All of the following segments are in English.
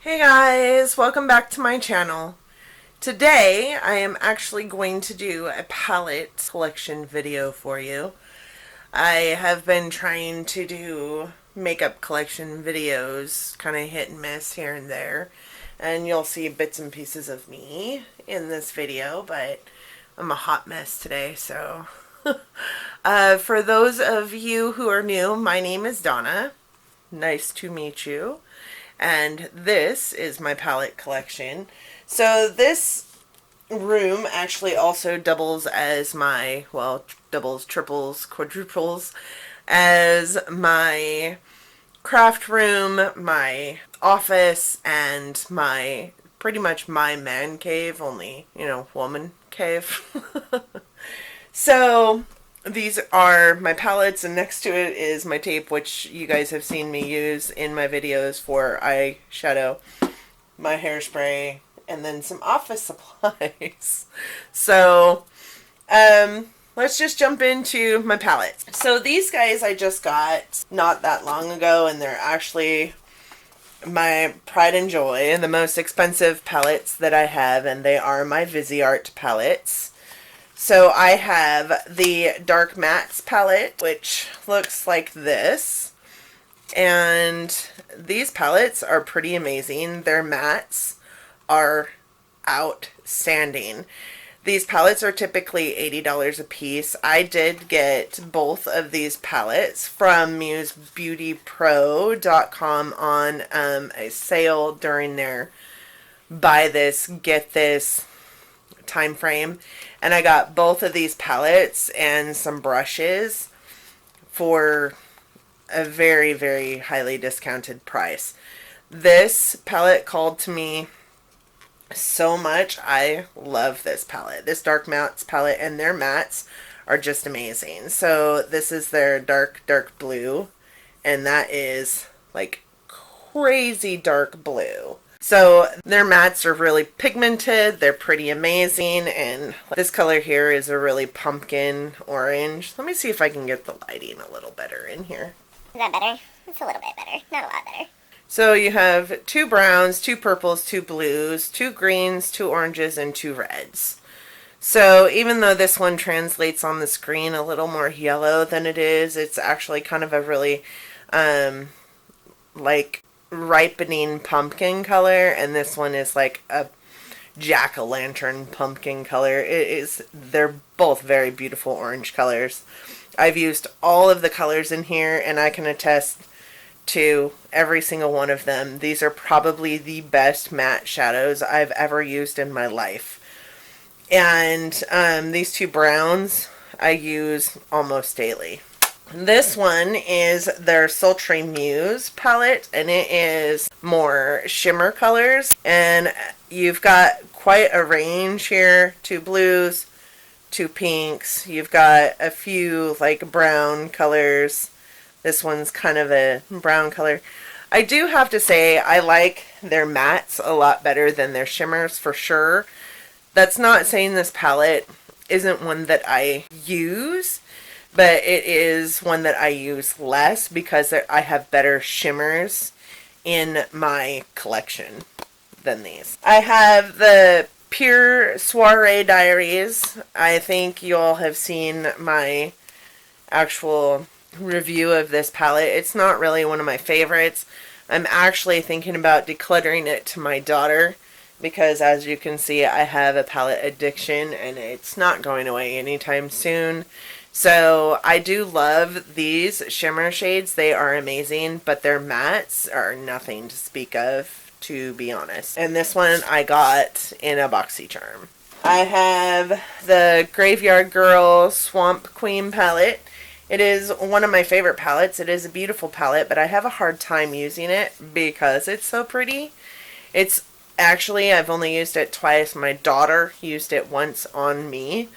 Hey guys, welcome back to my channel. Today I am actually going to do a palette collection video for you. I have been trying to do makeup collection videos, kind of hit and miss here and there, and you'll see bits and pieces of me in this video, but I'm a hot mess today, so for those of you who are new, my name is Donna. Nice to meet you. And this is my palette collection. So this room actually also doubles as my, well, doubles, triples, quadruples as my craft room, my office, and my, pretty much my man cave, only, woman cave. So these are my palettes, and next to it is my tape, which you guys have seen me use in my videos for eyeshadow, my hairspray, and then some office supplies. So let's just jump into my palettes. So these guys I just got not that long ago, and they're actually my pride and joy, the most expensive palettes that I have, and they are my Viseart palettes. So I have the Dark Mattes palette, which looks like this. And these palettes are pretty amazing. Their mattes are outstanding. These palettes are typically $80 a piece. I did get both of these palettes from MuseBeautyPro.com on a sale during their buy this, get this time frame, and I got both of these palettes and some brushes for a very, very highly discounted price. This palette called to me so much. I love this palette, this Dark Mattes palette, and their mattes are just amazing. So this is their dark blue, and that is like crazy dark blue. So their mattes are really pigmented, they're pretty amazing, and this color here is a really pumpkin orange. Let me see if I can get the lighting a little better in here. Is that better? It's a little bit better, not a lot better. So you have 2 browns, 2 purples, 2 blues, 2 greens, 2 oranges, and 2 reds. So even though this one translates on the screen a little more yellow than it is, it's actually kind of a really like ripening pumpkin color, and this one is like a jack-o'-lantern pumpkin color. They're both very beautiful orange colors. I've used all of the colors in here, and I can attest to every single one of them. These are probably the best matte shadows I've ever used in my life. And these 2 browns I use almost daily. This one is their Sultry Muse palette, and it is more shimmer colors, and you've got quite a range here. 2 blues, 2 pinks, you've got a few like brown colors. This one's kind of a brown color. I do have to say I like their mattes a lot better than their shimmers for sure. That's not saying this palette isn't one that I use, but it is one that I use less because I have better shimmers in my collection than these. I have the Pure Soiree Diaries. I think you all have seen my actual review of this palette. It's not really one of my favorites. I'm actually thinking about decluttering it to my daughter because, as you can see, I have a palette addiction and it's not going away anytime soon. So I do love these shimmer shades. They are amazing, but their mattes are nothing to speak of, to be honest. And this one I got in a BoxyCharm. I have the Graveyard Girl Swamp Queen palette. It is one of my favorite palettes. It is a beautiful palette, but I have a hard time using it because it's so pretty. It's actually, I've only used it twice. My daughter used it once on me.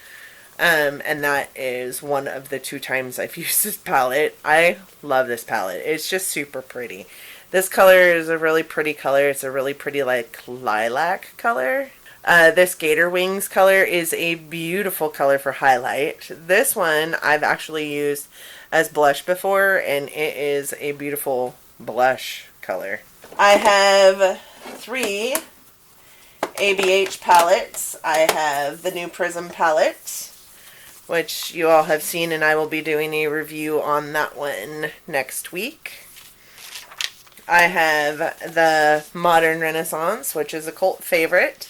And that is one of the 2 times I've used this palette. I love this palette. It's just super pretty. This color is a really pretty color. It's a really pretty like lilac color. This Gator Wings color is a beautiful color for highlight. This one I've actually used as blush before, and it is a beautiful blush color. I have 3 ABH palettes. I have the new Prism palette, which you all have seen, and I will be doing a review on that one next week. I have the Modern Renaissance, which is a cult favorite,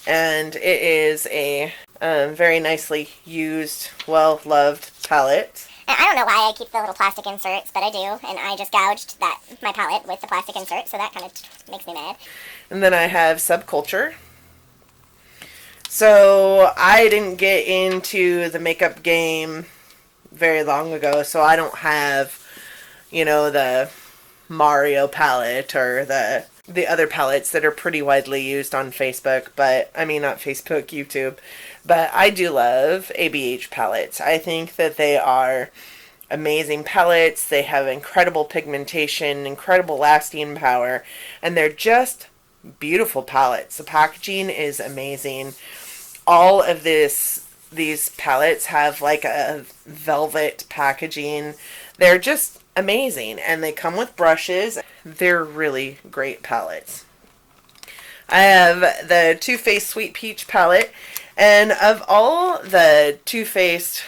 and it is a very nicely used, well-loved palette. I don't know why I keep the little plastic inserts, but I do, and I just gouged my palette with the plastic insert, so that kind of makes me mad. And then I have Subculture. So I didn't get into the makeup game very long ago, so I don't have, you know, the Mario palette or the other palettes that are pretty widely used on Facebook, but I mean, not Facebook, YouTube. But I do love ABH palettes. I think that they are amazing palettes. They have incredible pigmentation, incredible lasting power, and they're just beautiful palettes. The packaging is amazing. All of these palettes have like a velvet packaging. They're just amazing, and they come with brushes. They're really great palettes. I have the Too Faced Sweet Peach palette, and of all the Too Faced,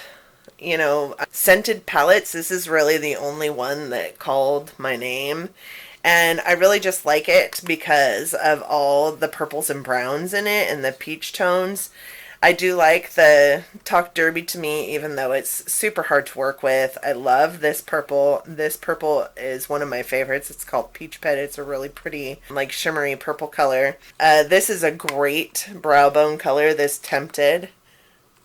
you know, scented palettes, this is really the only one that called my name. And I really just like it because of all the purples and browns in it and the peach tones. I do like the Talk Derby to me, even though it's super hard to work with. I love this purple. This purple is one of my favorites. It's called Peach Pet. It's a really pretty, like, shimmery purple color. This is a great brow bone color, this Tempted.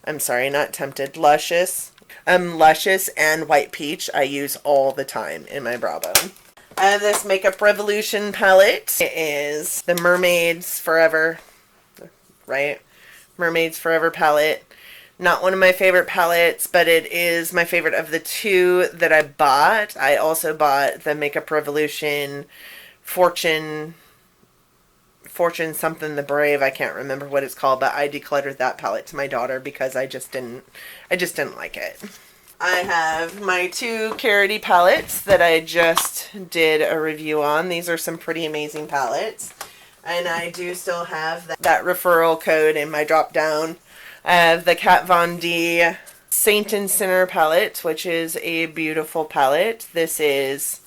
I'm sorry, not Tempted. Luscious. Luscious and White Peach I use all the time in my brow bone. I have this Makeup Revolution palette. It is the Mermaids Forever, right? Mermaids Forever palette. Not one of my favorite palettes, but it is my favorite of the two that I bought. I also bought the Makeup Revolution Fortune something the Brave. I can't remember what it's called, but I decluttered that palette to my daughter because I just didn't like it. I have my 2 Karity palettes that I just did a review on. These are some pretty amazing palettes. And I do still have that referral code in my drop down. I have the Kat Von D Saint and Sinner palette, which is a beautiful palette. This is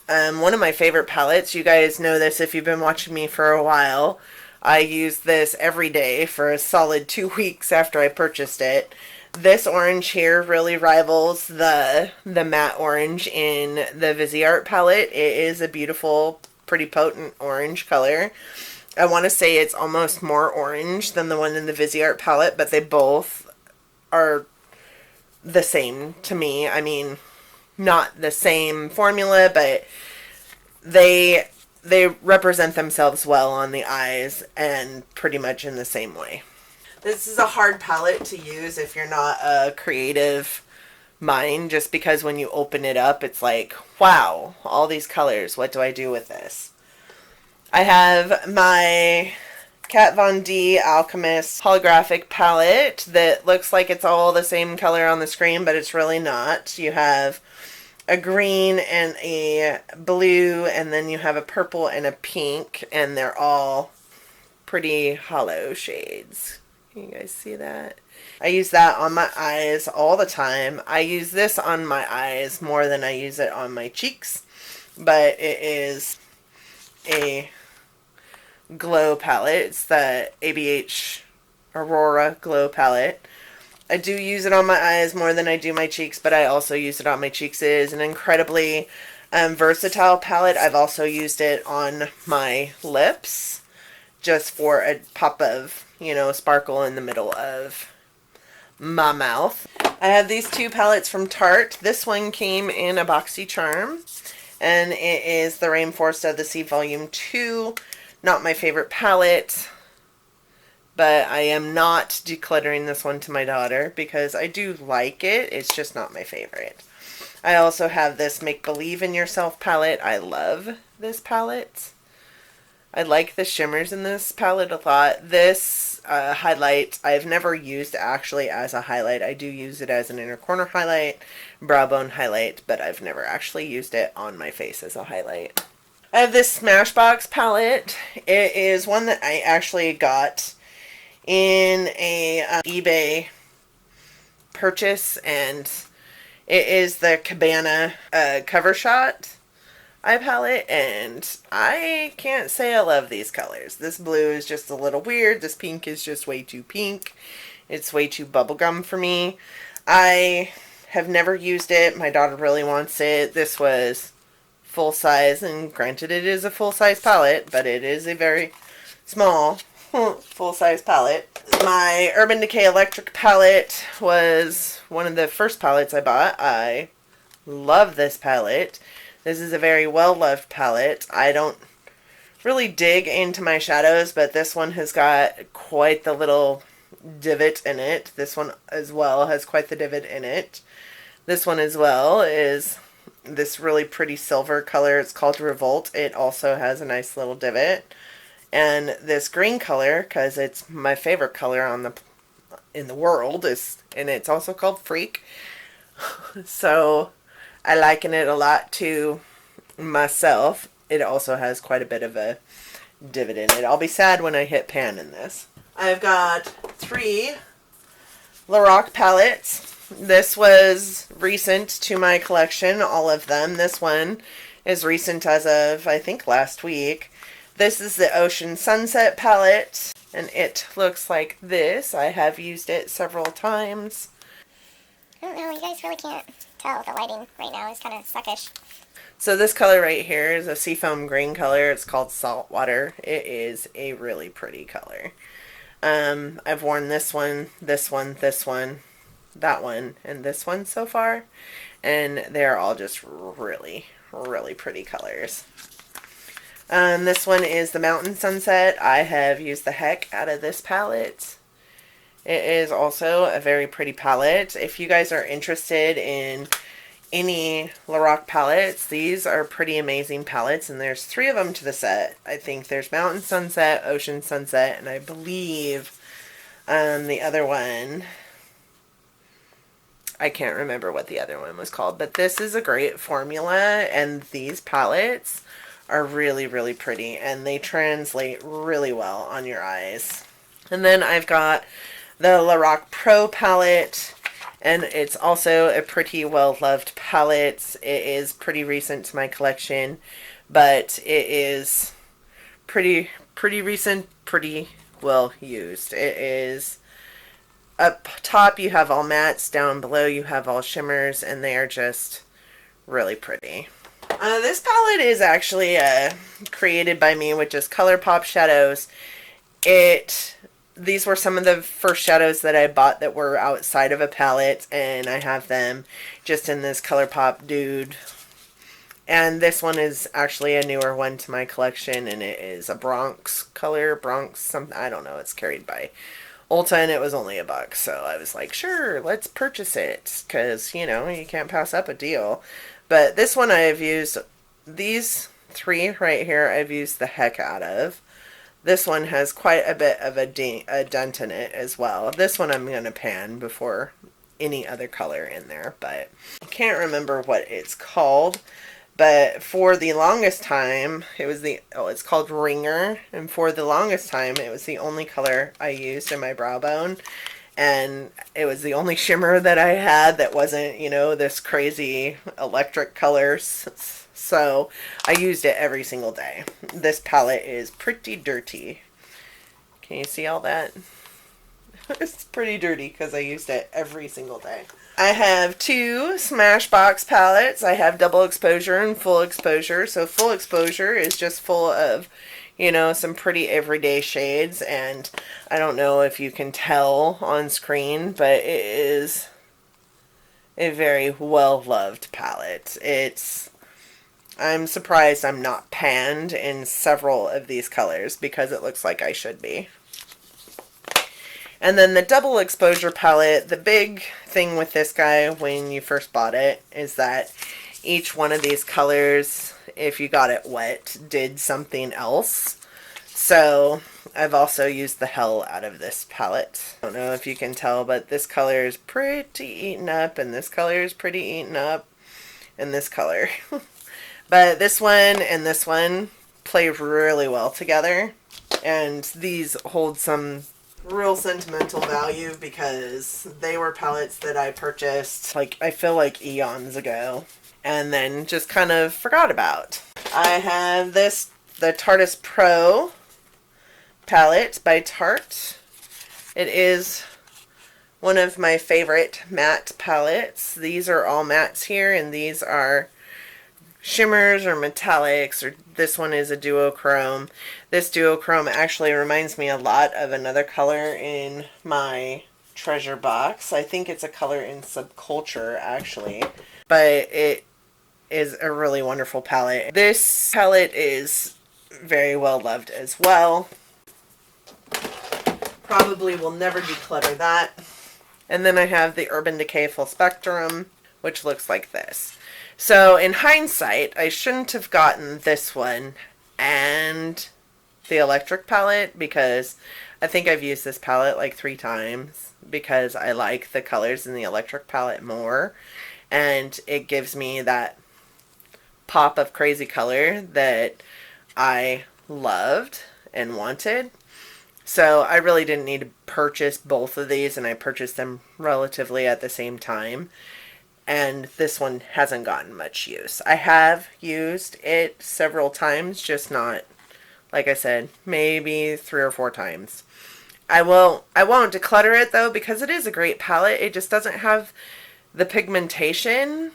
one of my favorite palettes. You guys know this if you've been watching me for a while. I use this every day for a solid 2 weeks after I purchased it. This orange here really rivals the matte orange in the Viseart palette. It is a beautiful, pretty potent orange color. I want to say it's almost more orange than the one in the Viseart palette, but they both are the same to me. I mean, not the same formula, but they represent themselves well on the eyes and pretty much in the same way. This is a hard palette to use if you're not a creative mind, just because when you open it up, it's like, wow, all these colors, what do I do with this? I have my Kat Von D Alchemist holographic palette that looks like it's all the same color on the screen, but it's really not. You have a green and a blue, and then you have a purple and a pink, and they're all pretty hollow shades. Can you guys see that? I use that on my eyes all the time. I use this on my eyes more than I use it on my cheeks, but it is a glow palette. It's the ABH Aurora glow palette. I do use it on my eyes more than I do my cheeks, but I also use it on my cheeks. It is an incredibly versatile palette. I've also used it on my lips just for a pop of, you know, sparkle in the middle of my mouth. I have these 2 palettes from Tarte. This one came in a boxy charm, and it is the Rainforest of the Sea Volume 2. Not my favorite palette, but I am not decluttering this one to my daughter because I do like it. It's just not my favorite. I also have this Make Believe in Yourself palette. I love this palette. I like the shimmers in this palette a lot. This highlight I've never used actually as a highlight. I do use it as an inner corner highlight, brow bone highlight, but I've never actually used it on my face as a highlight. I have this Smashbox palette. It is one that I actually got in a eBay purchase, and it is the Cabana cover shot eye palette, and I can't say I love these colors. This blue is just a little weird. This pink is just way too pink. It's way too bubblegum for me. I have never used it. My daughter really wants it. This was full size, and granted it is a full size palette, but it is a very small full size palette. My Urban Decay Electric palette was one of the first palettes I bought. I love this palette. This is a very well loved palette. I don't really dig into my shadows, but this one has got quite the little divot in it. This one as well has quite the divot in it. This one as well is this really pretty silver color. It's called Revolt. It also has a nice little divot. And this green color, because it's my favorite color in the world, and it's also called Freak. So I liken it a lot to myself. It also has quite a bit of a divot in it. I'll be sad when I hit pan in this. I've got 3 Lorac palettes. This was recent to my collection, all of them. This one is recent as of, I think, last week. This is the Ocean Sunset palette, and it looks like this. I have used it several times. I don't know, you guys really can't tell. The lighting right now is kind of suckish. So this color right here is a seafoam green color. It's called Saltwater. It is a really pretty color. I've worn this one, this one, this one, that one, and this one so far, and they're all just really, really pretty colors. This one is the Mountain Sunset. I have used the heck out of this palette. It is also a very pretty palette. If you guys are interested in any Lorac palettes, these are pretty amazing palettes, and there's 3 of them to the set. I think there's Mountain Sunset, Ocean Sunset, and I believe the other one, I can't remember what the other one was called, but this is a great formula, and these palettes are really, really pretty, and they translate really well on your eyes. And then I've got the Lorac Pro palette, and it's also a pretty well-loved palette. It is pretty recent to my collection, but it is pretty recent, pretty well used. It is, up top you have all mattes, down below you have all shimmers, and they are just really pretty. This palette is actually created by me with just Colourpop shadows. These were some of the first shadows that I bought that were outside of a palette, and I have them just in this Colourpop dude. And this one is actually a newer one to my collection, and it is a Bronx color, something, I don't know, it's carried by Ulta, and it was only $1, so I was like, sure, let's purchase it, because, you know, you can't pass up a deal. But this one I have used, these 3 right here, I've used the heck out of. This one has quite a bit of a dent in it as well. This one I'm going to pan before any other color in there, but I can't remember what it's called. But for the longest time, it's called Ringer, and for the longest time, it was the only color I used in my brow bone. And it was the only shimmer that I had that wasn't, you know, this crazy electric colors. So I used it every single day. This palette is pretty dirty. Can you see all that? It's pretty dirty because I used it every single day. I have 2 Smashbox palettes. I have double exposure and full exposure. So full exposure is just full of, you know, some pretty everyday shades, and I don't know if you can tell on screen, but it is a very well-loved palette. I'm surprised I'm not panned in several of these colors because it looks like I should be. And then the double exposure palette, the big thing with this guy when you first bought it is that each one of these colors, if you got it wet, did something else. So I've also used the hell out of this palette. I don't know if you can tell, but this color is pretty eaten up, and this color is pretty eaten up, and this color. But this one and this one play really well together. And these hold some real sentimental value because they were palettes that I purchased, like, I feel like eons ago, and then just kind of forgot about. I have this, the Tarte Pro palette by Tarte. It is one of my favorite matte palettes. These are all mattes here, and these are shimmers or metallics, or this one is a duochrome. This duochrome actually reminds me a lot of another color in my treasure box. I think it's a color in Subculture, actually, but it is a really wonderful palette. This palette is very well loved as well. Probably will never declutter that. And then I have the Urban Decay Full Spectrum, which looks like this. So in hindsight, I shouldn't have gotten this one and the electric palette, because I think I've used this palette like 3 times because I like the colors in the electric palette more, and it gives me that pop of crazy color that I loved and wanted. So I really didn't need to purchase both of these, and I purchased them relatively at the same time. And this one hasn't gotten much use. I have used it several times, just not, like I said, maybe 3 or 4 times. I won't declutter it though, because it is a great palette. It just doesn't have the pigmentation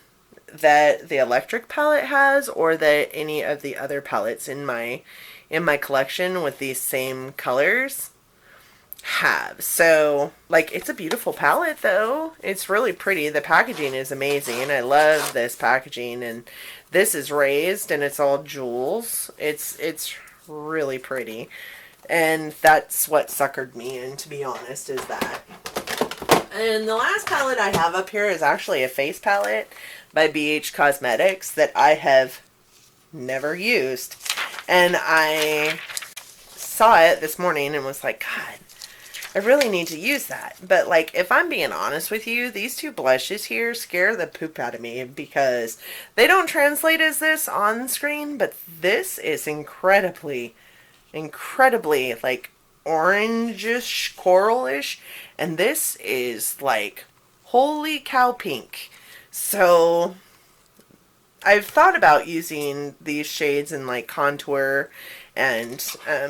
that the electric palette has, or that any of the other palettes in my collection with these same colors have. So, like, it's a beautiful palette though. It's really pretty. The packaging is amazing. I love this packaging, and this is raised and it's all jewels. It's really pretty, and that's what suckered me in, to be honest, is that. And the last palette I have up here is actually a face palette by BH Cosmetics that I have never used. And I saw it this morning and was like, God, I really need to use that. But, like, if I'm being honest with you, these 2 blushes here scare the poop out of me, because they don't translate as this on screen, but this is incredibly, like, orangish, coralish, and this is, like, holy cow pink. So I've thought about using these shades in, like, contour, and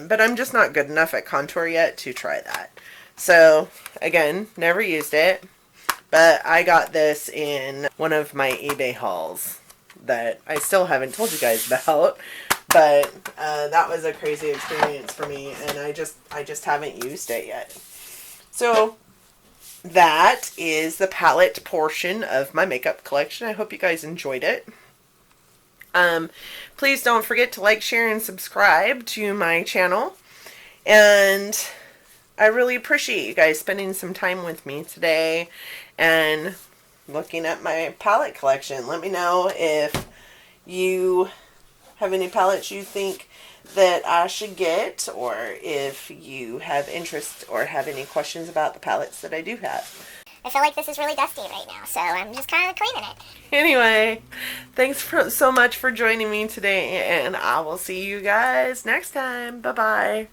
but I'm just not good enough at contour yet to try that. So again, never used it, but I got this in one of my eBay hauls that I still haven't told you guys about, but that was a crazy experience for me, and I just haven't used it yet. So that is the palette portion of my makeup collection. I hope you guys enjoyed it. Please don't forget to like, share, and subscribe to my channel. And I really appreciate you guys spending some time with me today and looking at my palette collection. Let me know if you have any palettes you think that I should get, or if you have interest or have any questions about the palettes that I do have. I feel like this is really dusty right now, so I'm just kind of cleaning it. Anyway, thanks so much for joining me today, and I will see you guys next time. Bye-bye.